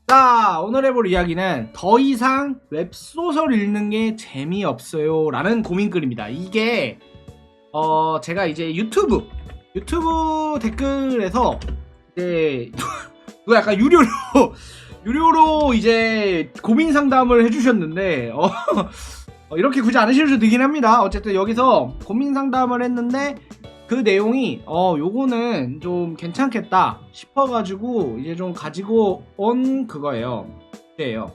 자, 오늘 해볼 이야기는 더 이상 웹소설 읽는 게 재미없어요 라는 고민글입니다. 이게 제가 이제 유튜브 댓글에서 이제 누가 약간 유료로 이제 고민 상담을 해주셨는데 이렇게 굳이 안 하셔도 되긴 합니다. 어쨌든 여기서 고민 상담을 했는데 그 내용이 요거는 좀 괜찮겠다 싶어가지고 이제 좀 가지고 온 그거예요. 주제예요.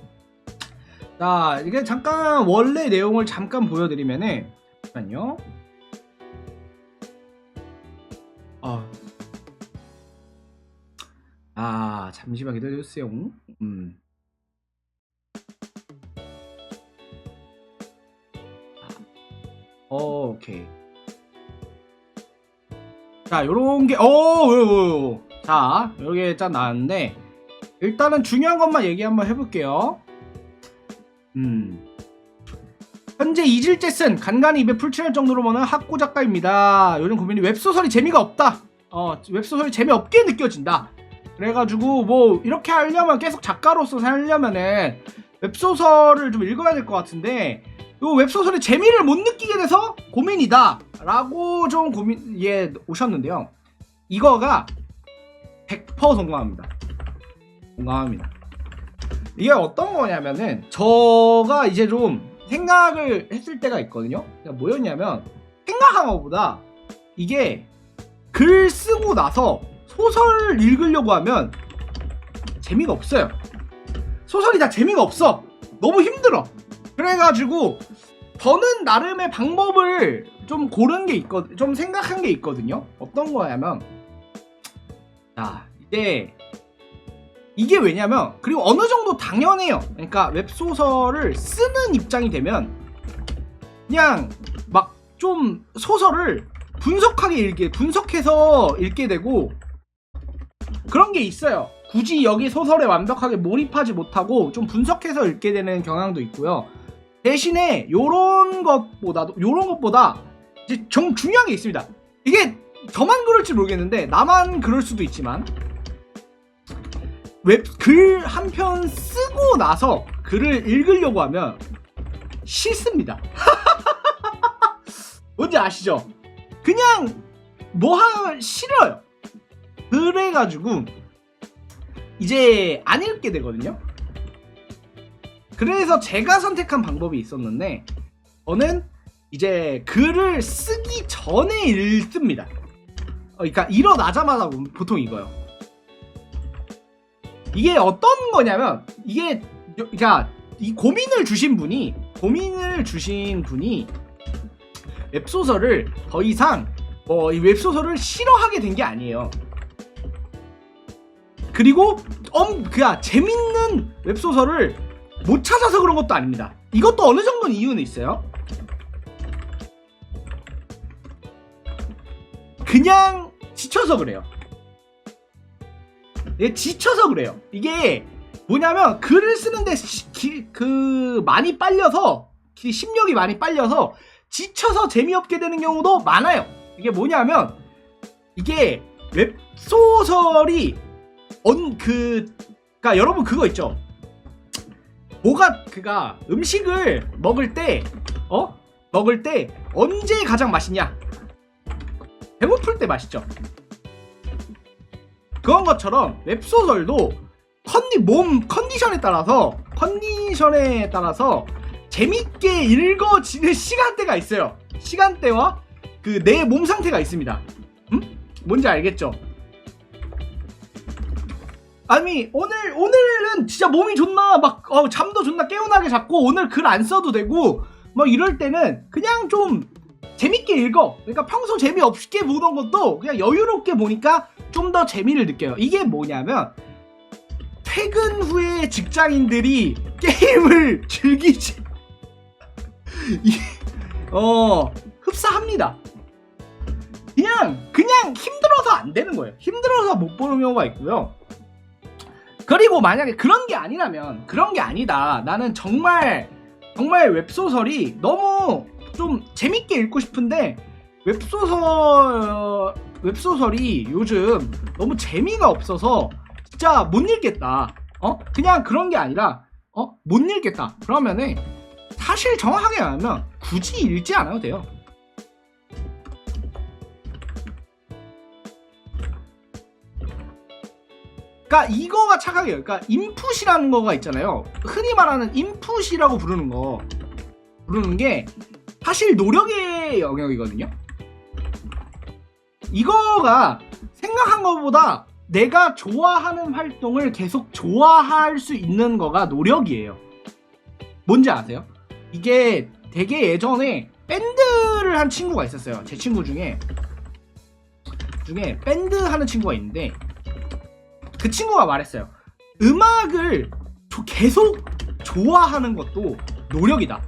자, 이게 잠깐 원래 내용을 잠깐 보여드리면은 잠깐요. 잠시만 기다려주세요. 오케이. 자, 요런 게, 자, 여기 짠 나왔는데, 일단은 중요한 것만 얘기 한번 해볼게요. 현재 이질째 쓴 간간히 입에 풀칠할 정도로 많은 학고 작가입니다. 요즘 고민이 웹소설이 재미가 없다. 웹소설이 재미없게 느껴진다. 그래가지고, 뭐, 이렇게 하려면 계속 작가로서 살려면은, 웹소설을 좀 읽어야 될 것 같은데, 요 웹소설의 재미를 못 느끼게 돼서 고민이다 라고 좀 오셨는데요. 이거가 100% 공감합니다. 이게 어떤 거냐면은 저가 이제 좀 생각을 했을 때가 있거든요. 그러니까 뭐였냐면 생각한 것보다 이게 글 쓰고 나서 소설 읽으려고 하면 재미가 없어요. 소설이 다 재미가 없어. 너무 힘들어. 그래가지고 저는 나름의 방법을 좀 고른 게 있거든, 좀 생각한 게 있거든요. 어떤 거냐면, 자, 이게 왜냐면, 그리고 어느 정도 당연해요. 그러니까 웹소설을 쓰는 입장이 되면 그냥 막 좀 소설을 분석해서 읽게 되고 그런 게 있어요. 굳이 여기 소설에 완벽하게 몰입하지 못하고 좀 분석해서 읽게 되는 경향도 있고요. 대신에 요런 것보다 이제 좀 중요한 게 있습니다. 이게 저만 그럴지 모르겠는데 나만 그럴 수도 있지만 글 한 편 쓰고 나서 글을 읽으려고 하면 싫습니다. 뭔지 아시죠? 그냥 싫어요. 그래가지고 이제 안 읽게 되거든요. 그래서 제가 선택한 방법이 있었는데 저는 이제 글을 쓰기 전에 읽습니다. 그러니까 일어나자마자 보통 이거요. 이게 어떤 거냐면 이게 그러니까 이 고민을 주신 분이 웹소설을 더 이상 이 웹소설을 싫어하게 된 게 아니에요. 그리고 그냥 재밌는 웹소설을 못 찾아서 그런 것도 아닙니다. 이것도 어느 정도는 이유는 있어요. 그냥 지쳐서 그래요. 지쳐서 그래요. 이게 뭐냐면 글을 쓰는데 많이 빨려서 심력이 많이 빨려서 지쳐서 재미없게 되는 경우도 많아요. 이게 뭐냐면 이게 웹소설이 그러니까 여러분 그거 있죠. 음식을 먹을 때 언제 가장 맛있냐? 배고플 때 맛있죠. 그런 것처럼 웹소설도 몸 컨디션에 따라서 재밌게 읽어지는 시간대가 있어요. 시간대와 그 내 몸 상태가 있습니다. 뭔지 알겠죠? 아니 오늘은 진짜 몸이 존나 막 잠도 존나 개운하게 잤고 오늘 글 안 써도 되고 막 이럴 때는 그냥 좀 재밌게 읽어. 그러니까 평소 재미없게 보던 것도 그냥 여유롭게 보니까 좀 더 재미를 느껴요. 이게 뭐냐면 퇴근 후에 직장인들이 게임을 즐기지 흡사합니다. 그냥 힘들어서 안 되는 거예요. 힘들어서 못 보는 경우가 있고요. 그리고 만약에 그런 게 아니다. 나는 정말 웹소설이 너무 좀 재밌게 읽고 싶은데 웹소설이 요즘 너무 재미가 없어서 진짜 못 읽겠다. 그냥 그런 게 아니라 못 읽겠다 그러면은 사실 정확하게 말하면 굳이 읽지 않아도 돼요. 그러니까 이거가 착각이에요. 그러니까 인풋이라는 거가 있잖아요. 흔히 말하는 인풋이라고 부르는 게 사실 노력의 영역이거든요. 이거가 생각한 것보다 내가 좋아하는 활동을 계속 좋아할 수 있는 거가 노력이에요. 뭔지 아세요? 이게 되게 예전에 밴드를 한 친구가 있었어요. 제 친구 중에 밴드 하는 친구가 있는데 그 친구가 말했어요. 음악을 계속 좋아하는 것도 노력이다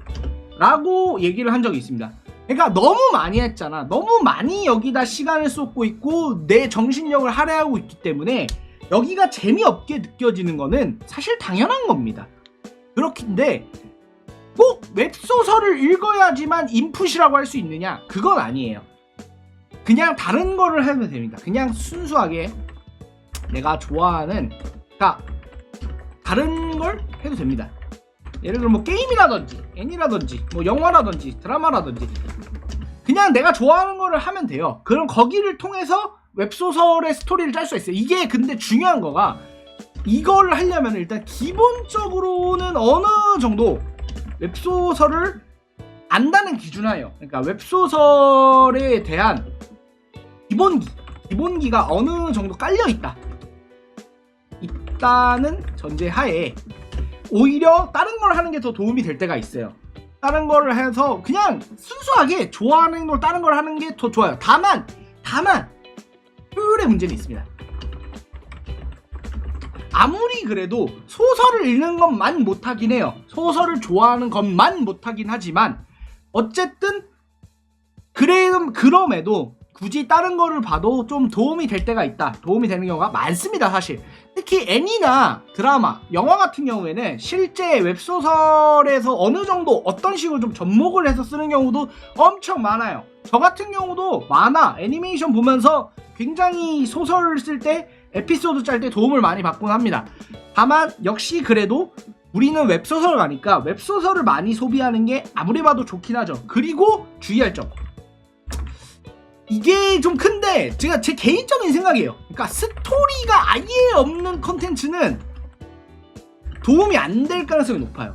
라고 얘기를 한 적이 있습니다. 그러니까 너무 많이 했잖아. 너무 많이 여기다 시간을 쏟고 있고 내 정신력을 할애하고 있기 때문에 여기가 재미없게 느껴지는 거는 사실 당연한 겁니다. 그렇긴데 꼭 웹소설을 읽어야지만 인풋이라고 할 수 있느냐? 그건 아니에요. 그냥 다른 거를 하면 됩니다. 그냥 순수하게 내가 좋아하는 다른 걸 해도 됩니다. 예를 들어 뭐 게임이라든지 애니라든지 뭐 영화라든지 드라마라든지 그냥 내가 좋아하는 거를 하면 돼요. 그럼 거기를 통해서 웹소설의 스토리를 짤 수 있어요. 이게 근데 중요한 거가 이걸 하려면 일단 기본적으로는 어느 정도 웹소설을 안다는 기준하에요. 그러니까 웹소설에 대한 기본기가 어느 정도 있다는 전제하에 오히려 다른 걸 하는 게 더 도움이 될 때가 있어요. 다른 거를 해서 그냥 순수하게 좋아하는 행동을 다른 걸 하는 게 더 좋아요. 다만 효율의 문제는 있습니다. 아무리 그래도 소설을 읽는 것만 못하긴 해요. 소설을 좋아하는 것만 못하긴 하지만 어쨌든 그럼에도 굳이 다른 거를 봐도 좀 도움이 될 때가 있다. 도움이 되는 경우가 많습니다. 사실 특히 애니나 드라마, 영화 같은 경우에는 실제 웹소설에서 어느 정도 어떤 식으로 좀 접목을 해서 쓰는 경우도 엄청 많아요. 저 같은 경우도 만화, 애니메이션 보면서 굉장히 소설을 쓸 때 에피소드 짤 때 도움을 많이 받곤 합니다. 다만 역시 그래도 우리는 웹소설을 가니까 웹소설을 많이 소비하는 게 아무리 봐도 좋긴 하죠. 그리고 주의할 점, 이게 좀 큰데 제가 제 개인적인 생각이에요. 그러니까 스토리가 아예 없는 컨텐츠는 도움이 안 될 가능성이 높아요.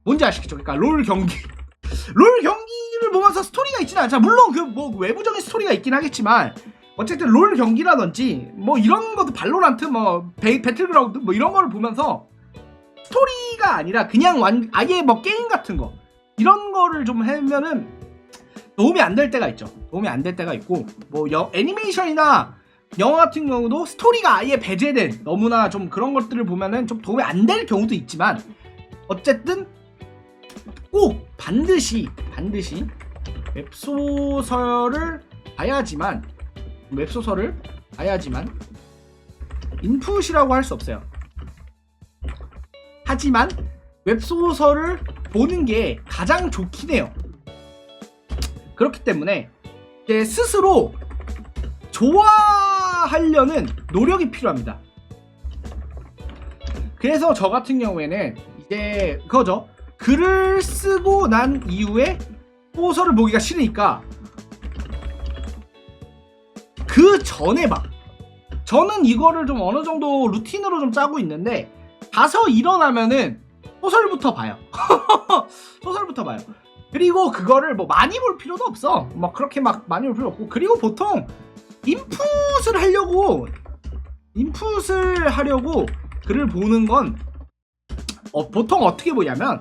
뭔지 아시겠죠? 그러니까 롤 경기를 보면서 스토리가 있지는 않잖아. 물론 그 뭐 외부적인 스토리가 있긴 하겠지만 어쨌든 롤 경기라든지 뭐 이런 것도 발로란트 뭐 배틀그라운드 뭐 이런 거를 보면서 스토리가 아니라 그냥 아예 뭐 게임 같은 거 이런 거를 좀 하면은 도움이 안 될 때가 있죠. 도움이 안 될 때가 있고 뭐 애니메이션이나 영화 같은 경우도 스토리가 아예 배제된 너무나 좀 그런 것들을 보면은 좀 도움이 안 될 경우도 있지만 어쨌든 꼭 반드시 웹소설을 봐야지만 인풋이라고 할 수 없어요. 하지만 웹소설을 보는 게 가장 좋긴 해요. 그렇기 때문에 제 스스로 좋아하려는 노력이 필요합니다. 그래서 저 같은 경우에는 이제 그거죠. 글을 쓰고 난 이후에 소설을 보기가 싫으니까 그 전에 저는 이거를 좀 어느 정도 루틴으로 좀 짜고 있는데 자서 일어나면은 소설부터 봐요. 소설부터 봐요. 그리고 그거를 뭐 많이 볼 필요도 없어. 막 그렇게 막 많이 볼 필요 없고. 그리고 보통 인풋을 하려고 글을 보는 건 보통 어떻게 보냐면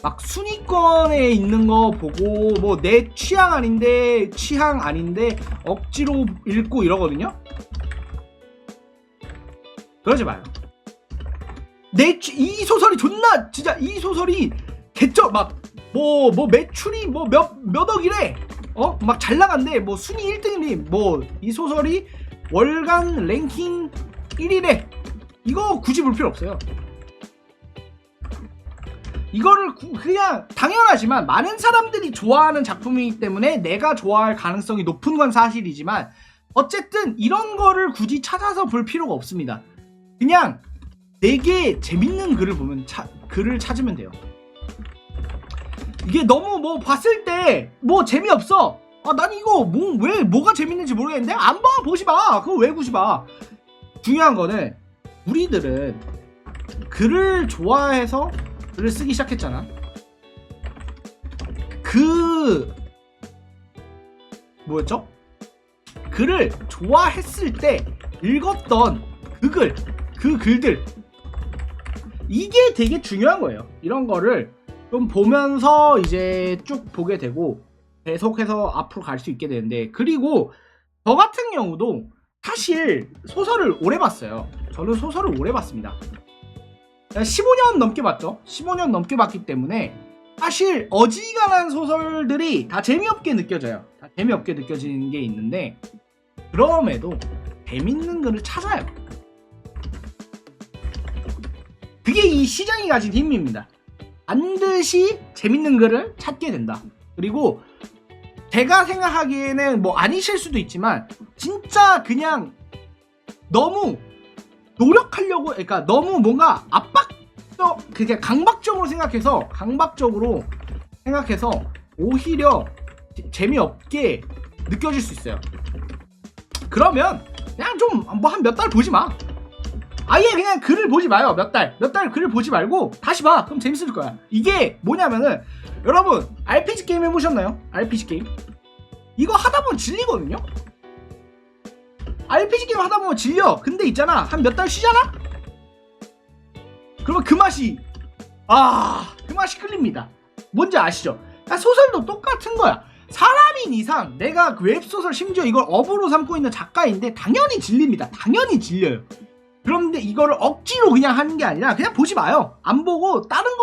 막 순위권에 있는 거 보고 뭐 내 취향 아닌데 억지로 읽고 이러거든요. 그러지 마요. 이 소설이 존나 진짜 이 소설이 개쩌 막 뭐 매출이 뭐 몇 억이래. 막 잘 나간대. 뭐 순위 1등이니 뭐 이 소설이 월간 랭킹 1위래. 이거 굳이 볼 필요 없어요. 이거를 그냥 당연하지만 많은 사람들이 좋아하는 작품이기 때문에 내가 좋아할 가능성이 높은 건 사실이지만 어쨌든 이런 거를 굳이 찾아서 볼 필요가 없습니다. 그냥 되게 재밌는 글을 보면 글을 찾으면 돼요. 이게 너무 뭐 봤을 때 뭐 재미없어. 난 이거 뭐가 재밌는지 모르겠는데 안 봐, 보지 마. 그거 왜 보지 마. 중요한 거는 우리들은 글을 좋아해서 글을 쓰기 시작했잖아. 뭐였죠? 글을 좋아했을 때 읽었던 그 글들, 이게 되게 중요한 거예요. 이런 거를 좀 보면서 이제 쭉 보게 되고 계속해서 앞으로 갈 수 있게 되는데, 그리고 저 같은 경우도 사실 소설을 오래 봤어요. 저는 소설을 오래 봤습니다. 15년 넘게 봤죠. 15년 넘게 봤기 때문에 사실 어지간한 소설들이 다 재미없게 느껴져요. 다 재미없게 느껴지는 게 있는데, 그럼에도 재밌는 글을 찾아요. 그게 이 시장이 가진 힘입니다. 반드시 재밌는 글을 찾게 된다. 그리고 제가 생각하기에는 뭐 아니실 수도 있지만, 진짜 그냥 너무 노력하려고, 그러니까 너무 뭔가 그게 강박적으로 생각해서 오히려 재미없게 느껴질 수 있어요. 그러면 그냥 좀 뭐 한 몇 달 보지 마. 아예 그냥 글을 보지 마요. 몇 달 글을 보지 말고 다시 봐. 그럼 재밌을 거야. 이게 뭐냐면은, 여러분 RPG 게임 해보셨나요? RPG 게임 이거 하다 보면 질리거든요. RPG 게임 하다 보면 질려. 근데 있잖아, 한 몇 달 쉬잖아? 그러면 그 맛이 끌립니다. 뭔지 아시죠? 소설도 똑같은 거야. 사람인 이상 내가 웹소설, 심지어 이걸 업으로 삼고 있는 작가인데 당연히 질립니다. 당연히 질려요. 그런데 이거를 억지로 그냥 하는 게 아니라 그냥 보지 마요. 안 보고 다른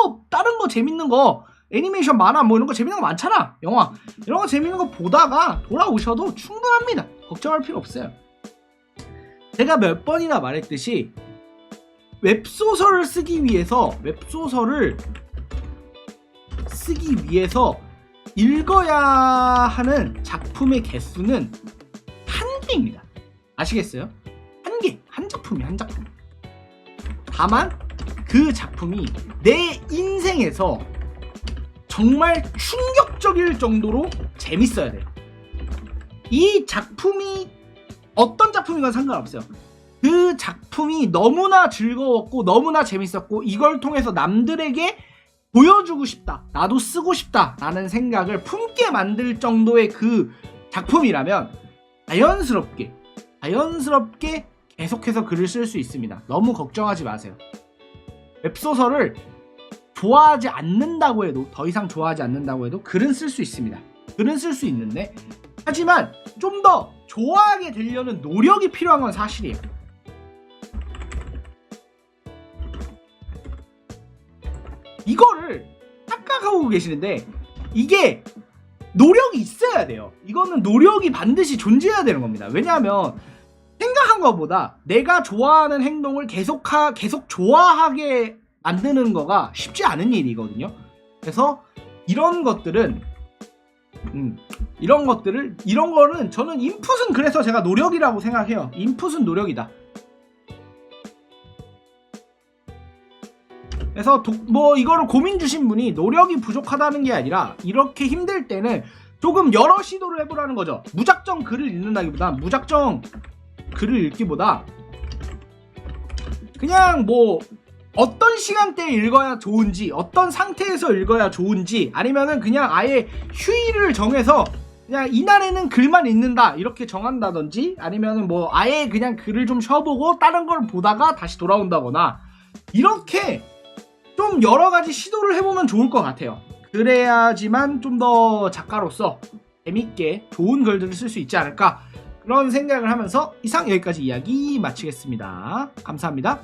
거 재밌는 거, 애니메이션, 만화 뭐 이런 거 재밌는 거 많잖아. 영화 이런 거 재밌는 거 보다가 돌아오셔도 충분합니다. 걱정할 필요 없어요. 제가 몇 번이나 말했듯이 웹소설을 쓰기 위해서 읽어야 하는 작품의 개수는 한계입니다. 아시겠어요? 한 작품이. 다만 그 작품이 내 인생에서 정말 충격적일 정도로 재밌어야 돼요. 이 작품이 어떤 작품이건 상관없어요. 그 작품이 너무나 즐거웠고 너무나 재밌었고, 이걸 통해서 남들에게 보여주고 싶다, 나도 쓰고 싶다 라는 생각을 품게 만들 정도의 그 작품이라면 자연스럽게 계속해서 글을 쓸 수 있습니다. 너무 걱정하지 마세요. 웹소설을 좋아하지 않는다고 해도, 더 이상 좋아하지 않는다고 해도 글은 쓸 수 있습니다. 글은 쓸 수 있는데, 하지만 좀 더 좋아하게 되려는 노력이 필요한 건 사실이에요. 이거를 착각하고 계시는데, 이게 노력이 있어야 돼요. 이거는 노력이 반드시 존재해야 되는 겁니다. 왜냐하면 생각한 것보다 내가 좋아하는 행동을 계속 좋아하게 만드는 거가 쉽지 않은 일이거든요. 그래서 이런 거는 저는 인풋은, 그래서 제가 노력이라고 생각해요. 인풋은 노력이다. 그래서 뭐 이거를 고민 주신 분이 노력이 부족하다는 게 아니라, 이렇게 힘들 때는 조금 여러 시도를 해보라는 거죠. 무작정 글을 읽기보다 그냥 뭐 어떤 시간대에 읽어야 좋은지, 어떤 상태에서 읽어야 좋은지, 아니면은 그냥 아예 휴일을 정해서 그냥 이날에는 글만 읽는다 이렇게 정한다든지, 아니면은 뭐 아예 그냥 글을 좀 쉬어보고 다른 걸 보다가 다시 돌아온다거나, 이렇게 좀 여러 가지 시도를 해보면 좋을 것 같아요. 그래야지만 좀 더 작가로서 재밌게 좋은 글들을 쓸 수 있지 않을까, 그런 생각을 하면서 이상 여기까지 이야기 마치겠습니다. 감사합니다.